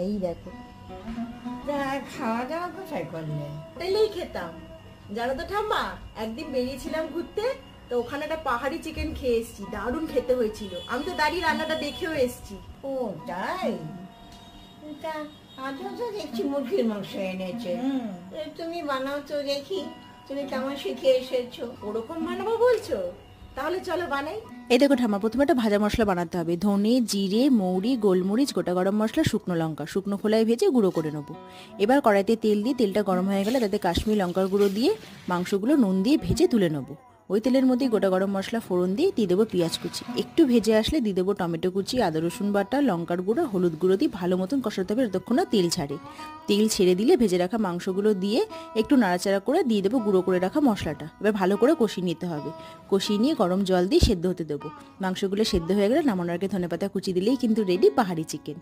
এই দেখো। খাওয়া দাওয়া কোথায় করলে? তাইলেই খেতাম। জানো তো ঠাম্মা, একদিন বেরিয়েছিলাম ঘুরতে, তো ওখানে একটা পাহাড়ি চিকেন খেয়ে এসেছি, দারুণ খেতে হয়েছিল। আমি তো দাঁড়িয়ে রান্নাটা দেখেও এসেছি। ও তাই? তা আজও তো দেখছি মুরগির মাংস এনেছে। তুমি বানাও তো দেখি, তুমি কেমন শিখে এসেছো। ওরকম বানাবো বলছো? তাহলে চলো বানাই। এই দেখো ঠাম্মা, প্রথমে একটা ভাজা মশলা বানাতে হবে। ধনে, জিরে, মৌরি, গোলমরিচ, গোটা গরম মশলা, শুকনো লঙ্কা শুকনো খোলায় ভেজে গুঁড়ো করে নেবো। এবার কড়াইতে তেল দিয়ে তেলটা গরম হয়ে গেলে তাতে কাশ্মীর লঙ্কার গুঁড়ো দিয়ে মাংসগুলো নুন দিয়ে ভেজে তুলে নেবো। ওই তেলের মধ্যেই গোটা গরম মশলা ফোড়ন দিয়ে দেবো পেঁয়াজ কুচি। একটু ভেজে আসলে দিয়ে দেবো টমেটো কুচি, আদা রসুন বাটা, লঙ্কার গুঁড়ো, হলুদ গুঁড়ো দিয়ে ভালো মতন কষাতে হবে যতক্ষণ না তেল ছাড়ে। তেল ছেড়ে দিলে ভেজে রাখা মাংসগুলো দিয়ে একটু নাড়াচাড়া করে দিয়ে দেবো গুঁড়ো করে রাখা মশলাটা। এবার ভালো করে কষিয়ে নিতে হবে। কষিয়ে নিয়ে গরম জল দিয়ে সেদ্ধ হতে দেবো। মাংসগুলো সেদ্ধ হয়ে গেলে নামানোর আগে ধনেপাতা কুচি দিলেই কিন্তু রেডি পাহাড়ি চিকেন।